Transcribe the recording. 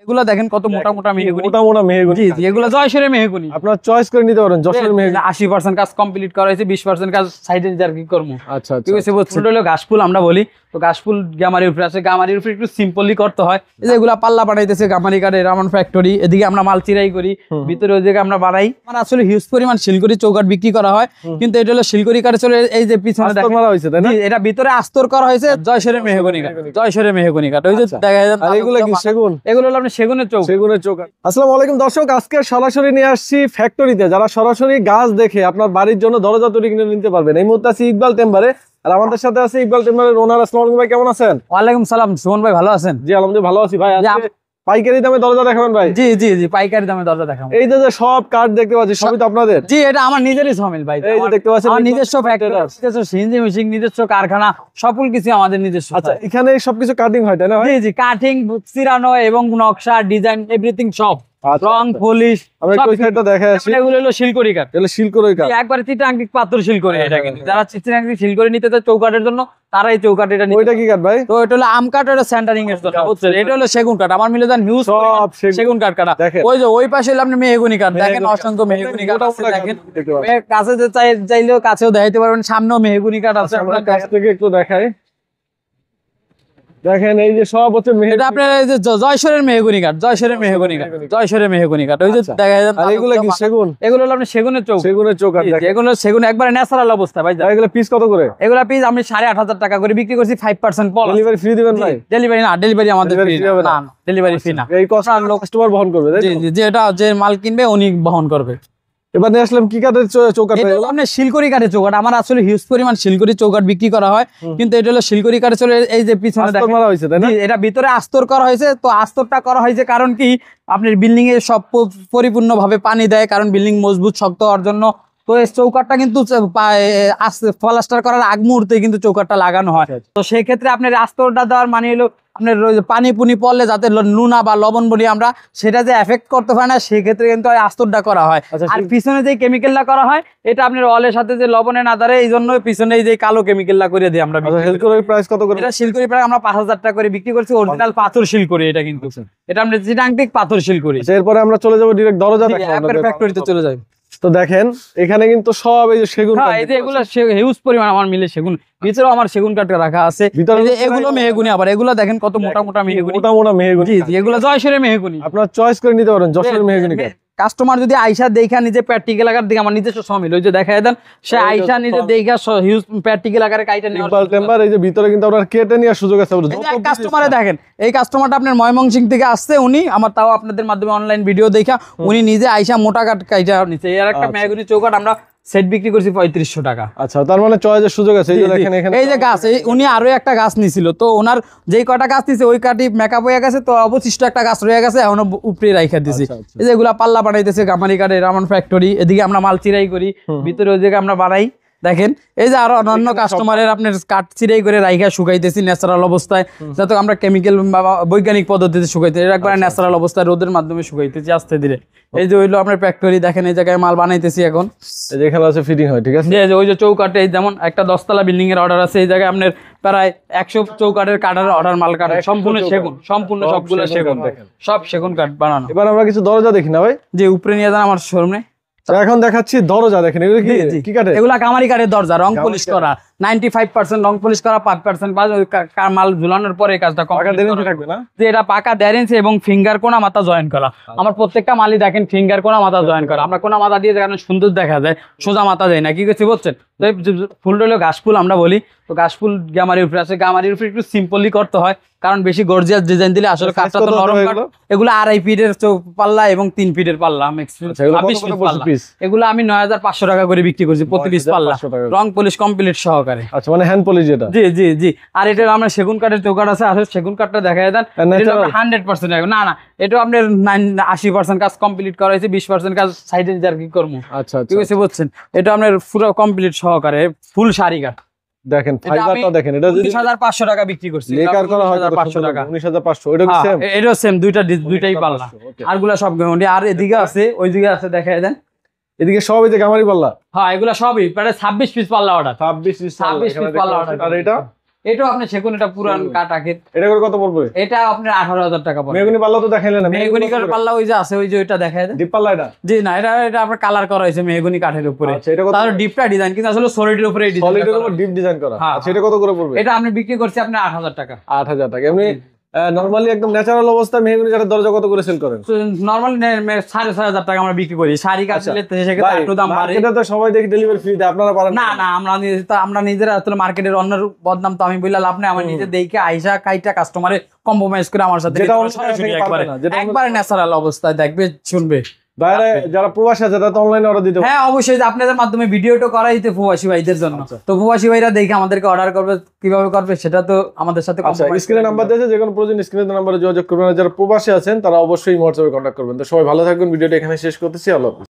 এগুলো দেখেন কত মোটা মোটা মেহগনি, মোটা মোটা মেহগনি। জি জি, এগুলো যশোরের মেহগনি। আপনারা চয়েস করে নিতে পারেন যশোরের মেহগনি। 80% কাজ কমপ্লিট করা হয়েছে, 20% কাজ সাইডে জার্কি করব। আচ্ছা ঠিক আছে, বুঝছেন? হলো ঘাসফুল আমরা বলি, তো ঘাসফুল গামারির উপরে আছে, গামারির উপরে একটু সিম্পলি করতে হয়। এই যে এগুলা পাল্লা বানাইতেছে গামারি কাঠের রামান ফ্যাক্টরি, এদিকে আমরা মাল চিরাই করি, ভিতরে ওইদিকে আমরা বানাই। আমার আসলে হিউজ পরিমাণ শিলকড়ি চৌকাঠ বিক্রি করা হয়, কিন্তু এটা হলো শিলকড়ি কাঠে চলে। এই যে পিছনে মারা হয়েছে তাই না? এটা ভিতরে আস্তর করা হয়েছে যশোরের মেহগনি কাঠ, যশোরের মেহগনি কাঠ। ওই যে দেখা যায়। আর এগুলো কি সেগুন? এগুলো হলো আপনার সেগুনের চৌকাঠ, সেগুনের চৌকাঠ। আসসালামু আলাইকুম দর্শক, আজকে সরাসরি নিয়ে আসছি ফ্যাক্টরিতে, যারা সরাসরি গাছ দেখে আপনার বাড়ির জন্য দরজা তৈরি কিনে নিতে পারবেন। এই মুহূর্তে আছি ইকবাল টেম্বারে, আর আমাদের সাথে আছে ইকবাল টেম্বারের ওনার। আসসালামু আলাইকুম ভাই, কেমন আছেন? ওয়ালাইকুম সালাম, সুমন ভাই ভালো আছেন? জি আলহামদুলিল্লাহ ভালো আছি ভাই। আজকে পাইকারি দামে দরজা দেখাবেন ভাই? জি জি জি, পাইকারি দামে দরজা দেখাবো। এই যে সব কাঠ দেখতে পাচ্ছি সবই তো আপনাদের? জি, এটা আমার নিজেরই সমিল ভাই। এই যে দেখতে পাচ্ছেন আমার নিজস্ব ফ্যাক্টরি, নিজস্ব সিএনজি মেশিন, নিজস্ব কারখানা, সকল কিছু আমাদের নিজস্ব। আচ্ছা, এখানে সবকিছু কাটিং হয় তাই না ভাই? জি জি, কাটিং, চিরানো এবং নকশা, ডিজাইন, এভরিথিং সব, রং, পলিশ। আমরা ওই সাইডটা দেখাই আসি। এগুলো হলো শিলকড়ি কাঠ, এগুলো শিলকড়ি কাঠ, একবারে চিটাঙ্গিক পাথর শিলকড়ি। এটা কিন্তু যারা চিটাঙ্গিক শিলকড়ি নিতে চায় চৌকাঠের জন্য, তারা এই চৌকাঠ এটা নিতে। ওইটা কি কাঠ ভাই? তো এটা হলো আম কাঠ, এটা সেন্টারিং এর জন্য, বুঝছেন? এটা হলো সেগুন কাঠ। আমার মিলে যান হিউজ সেগুন কাঠ কাটা। ওই যে ওই পাশে আপনি মেহগনি কাঠ দেখেন, অসংখ্য মেহগনি কাঠ আছে দেখেন। কাছে চাইলেও কাছেও দেখাইতে পারবেন, সামনেও মেহগনি কাঠ আছে। আমরা কাছ থেকে একটু দেখাই। দেখেন এই যে সব হচ্ছে এটা আপনার এই যে যশোরের মেহগনি কাঠ, যশোরের মেহগনি কাঠ, যশোরের মেহগনি কাঠ। ওই যে দেখা যায়। আর এগুলো কি সেগুন? এগুলো হলো আপনার সেগুনের চৌকাঠ, সেগুনের চৌকাঠ। এগুলো সেগুন একবারে ন্যাচারাল অবস্থা ভাই। এগুলো পিস কত করে? এগুলো পিস আমি 8,500 টাকা করে বিক্রি করছি, 5% পল। ডেলিভারি ফ্রি দিবেন ভাই? ডেলিভারি না, ডেলিভারি আমাদের ফ্রি না, ডেলিভারি ফ্রি না। এই কষ্ট কাস্টমার বহন করবে তাই? জি জি, যেটা যে মাল কিনবে উনি বহন করবে। এবার নিয়ে আসলাম কি কাঠের চৌকাঠ? আপনার শিলকড়ি কাঠের চৌকাঠ। আমার আসলে হিউজ পরিমাণ শিলকড়ি চৌকাঠ বিক্রি করা হয়, কিন্তু এটা হলো শিলকড়ি কাঠে চলে। এই যে পিছনে মারা হয়েছে তাই না? এটা ভিতরে আস্তর করা হয়েছে। তো আস্তরটা করা হয়েছে কারণ কি, আপনার বিল্ডিং এ সব পরিপূর্ণ ভাবে পানি দেয়, কারণ বিল্ডিং মজবুত শক্ত হওয়ার জন্য। তো এই চৌকাঠটা কিন্তু প্লাস্টার করার আগ মুহূর্তে কিন্তু চৌকাঠটা লাগানো হয়। তো সেই ক্ষেত্রে আপনার আস্তরটা দেওয়ার মানে হলো আপনার পানি পুনি পড়লে যাতে নুনা বা লবণ বলি আমরা, সেটা যে এফেক্ট করতে পারে না, সেই ক্ষেত্রে কিন্তু আস্তরটা করা হয়। আর পিছনে যে কেমিক্যালটা করা হয়, এটা আপনার ওয়ালের সাথে যে লবণে না ধরে, এই জন্য পিছনে যে কালো কেমিক্যালটা করে দিই আমরা। প্রাইস কত করে? এটা শিলকড়ি প্রায় আমরা 5,000 টাকা করে বিক্রি করছি, অরিজিনাল পাথর শিলকড়ি এটা কিন্তু। এটা আমরা চিটাঙ্গিক পাথর শিলকড়ি। এরপরে আমরা চলে যাবো ডিরেক্ট দরজা দেখাবো, ফ্যাক্টরিতে চলে যাই। তো দেখেন এখানে কিন্তু সব এই যে সেগুন, এই যে এগুলো হিউজ পরিমাণ আমার মিলে সেগুন, ভিতরেও আমার সেগুন কাঠ রাখা আছে। এগুলো মেহগনি, আবার এগুলো দেখেন কত মোটা মোটা মেহগনি, মোটা মোটা মেহগনি। জি জি, এগুলো যশোরের মেহগনি। আপনারা চয়েস করে নিতে পারেন যশোরের মেহগনি। কাস্টমার যদি আইসা দেখা নিজে প্র্যাকটিক্যাল আকার দিকে, আমার নিজস্ব সমিল ওই যে দেখায় দেন, সে আইসা নিজে দেখা হিউজ প্র্যাকটিক্যাল আকারে কাইটা নিয়ে ইকবাল টেম্বার। এই যে ভিতরে কিন্তু আপনার কেটে নেওয়ার সুযোগ আছে। কাস্টমারে দেখেন, এই কাস্টমারটা আপনার ময়মনসিংহ থেকে আসছে, উনি আমার তাও আপনাদের মাধ্যমে অনলাইন ভিডিও দেখা উনি নিজে আইসা মোটা কাঠ কাইটা নিচ্ছে। এর একটা মেহগনি চৌকাঠ আমরা সেট বিক্রি করছি 3500 টাকা। আচ্ছা, তার মানে চয়েসের সুযোগ আছে। এই যে দেখেন এখানে এই যে গাছ, উনি আরো একটা গাছ নিছিল, তো ওনার যেই কটা গাছ নিছে ওই কাটি মেকআপ হয়ে গেছে, তো অবশিষ্ট একটা গাছ রয়ে গেছে, এখনো উপরে রাইখা দিছি। এই যে এগুলা পাল্লা বানাইতেছে গামারি কাঠের রামান ফ্যাক্টরি, এদিকে আমরা মাল চিরাই করি, ভিতরে ওই জায়গায় আমরা বানাই। দেখেন এই যে আরো অন্যান্য কাস্টমারের আপনার কাঠ চিরাই করে রাইখা শুকাইতেছি ন্যাচারাল অবস্থায়, যাতে আমরা কেমিক্যাল বা বৈজ্ঞানিক পদ্ধতিতে শুকাইতে, একবারে ন্যাচারাল অবস্থায় রোদের মাধ্যমে শুকাইতেছি আস্তে ধীরে। এই যে হইলো আপনার ফ্যাক্টরি, দেখেন এই জায়গায় মাল বানাইতেছি এখন। যেখানে আছে ফিটিং হয়, ঠিক আছে। ওই যে চৌকাঠে যেমন একটা 10 তলা বিল্ডিং এর অর্ডার আছে, এই জায়গায় আপনার প্রায় 100 চৌকাঠের কাঠের অর্ডার মাল কাঠ, সম্পূর্ণ সেগুন, সম্পূর্ণ সবগুলো সেগুন, সব সেগুন কাঠ বানানো। এবার আমরা কিছু দরজা দেখি না ভাই? যে উপরে নিয়ে যান আমার শোরুমে। এখন দেখাচ্ছি দরজা, দেখেন এগুলো কি কাঠের? এগুলা কামারি কাঠের দরজা, রং পলিশ করা, 95% রং পলিশ করা, 5% মাল ঝুলানোর পরে কাজটা থাকবে না। যে এটা পাকা দেড় ইঞ্চি এবং ফিঙ্গার কোনা মাথা জয়েন করা। আমার প্রত্যেকটা মালই দেখেন ফিঙ্গার কোনা মাথা জয়েন করা। আমরা কোনা মাথা দিয়ে যেখানে সুন্দর দেখা যায়, সোজা মাথা যায় না, কি করছি বুঝছেন? ফুল হলো ঘাসফুল আমরা বলি, তো ঘাসফুল গামারির উপরে আছে, গামারির উপরে একটু সিম্পলি করতে হয়, কারণ বেশি গর্জিয়াস ডিজাইন দিলে আসলে কাঠটা তো নরম। এগুলো 2.5 ফিটের পাল্লা এবং 3 ফিটের পাল্লা, এগুলো আমি 9,500 টাকা করে বিক্রি করছি প্রতি পিস পাল্লা, রং পলিশ কমপ্লিট সহকারে। আচ্ছা, মানে হ্যান্ড পলিশ যেটা? জি জি জি। আর এটা আমরা সেগুন কাঠের চৌকাঠ আছে, আসলে সেগুন কাঠটা দেখা দেন 100% না না, এটা আপনার 80% কাজ কমপ্লিট করা হয়েছে, 20% কাজ সাইডে জার্কি করবো। আচ্ছা, ঠিক আছে, বুঝছেন? এটা আপনার পুরো কমপ্লিট সহকারে ফুল শাড়ি কাঠ। দেখেন ফাইবারটা দেখেন, এটা 19,500 টাকা বিক্রি করছি, লেকার করা হয় 500 টাকা। 19,500, এটা কি সেম? এটাও সেম, দুইটাই পাল্লা, আরগুলা সব গামারি। আর এদিকে আছে, ওইদিকে আছে, দেখায় দেন এদিকে সব এই যে গামারি পাল্লা। হ্যাঁ, এগুলা সবই প্রায় 26 পিস পাল্লা অর্ডার, 26 পিস পাল্লা অর্ডার। আর এটা এটাও আপনি সেগুন, এটা পুরান কাঠ আখের। এটা করে কত পড়বে? এটা আপনার 18,000 টাকা পড়বে। মেহগনি পাল্লা তো দেখাইলেন না, মেহগনি কাঠের পাল্লা ওই যে আছে, ওই যে ওইটা দেখায় দেন। ডিপ পাল্লা এটা? জি না, এটা আপনার কালার করা হয়েছে মেহগনি কাঠের উপরে। আচ্ছা, এটা কত? তার ডিপটা ডিজাইন, কিন্তু আসলে সলিডের উপরে ডিজাইন, সলিডের উপর ডিপ ডিজাইন করা। হ্যাঁ, আচ্ছা, এটা কত করে পড়বে? এটা আপনি বিক্রি করছি আপনার 8,000 টাকা। 8,000 টাকা। এমনি নরমালি একদম ন্যাচারাল অবস্থা মেহগনি কাঠের দরজা কত করে সেল করেন? নরমাল 6,500 টাকা আমরা বিক্রি করি। শাড়ি কাঠ দিলে সেক্ষেত্রে একটু দাম বাড়ে। এটা তো সবাই দেখি ডেলিভারি ফ্রি দেয়, আপনারা পারেন না না, আমরা নিজেরা আসলে মার্কেটের অন্যের বদনাম তো আমি বললাম আপনি, আমার নিজে দেখে আইসা কাইটা কাস্টমারে কম্প্রোমাইজ করে আমার সাথে যেটা সরাসরি অনলাইনে পারবে না, যেটা একবারে ন্যাচারাল অবস্থায় দেখবে, শুনবে। বাইরে যারা প্রবাসী আছে তারা তো অনলাইনে অর্ডার দিতে পারে। হ্যাঁ অবশ্যই, যে আপনাদের মাধ্যমে ভিডিওটা করাই তো প্রবাসী ভাইদের জন্য। তো প্রবাসী ভাইরা দেখে আমাদেরকে অর্ডার করবে, কিভাবে করবে সেটা তো আমাদের সাথে আচ্ছা, স্ক্রিনে নাম্বার দিয়েছে, যে কোনো প্রয়োজন স্ক্রিনের নাম্বারে যোগাযোগ করবেন। আর যারা প্রবাসী আছেন তারা অবশ্যই হোয়াটসঅ্যাপে কন্ট্যাক্ট করবেন। তো সবাই ভালো থাকবেন, ভিডিওটা এখানে শেষ করতেছি। আল্লাহ হাফেজ।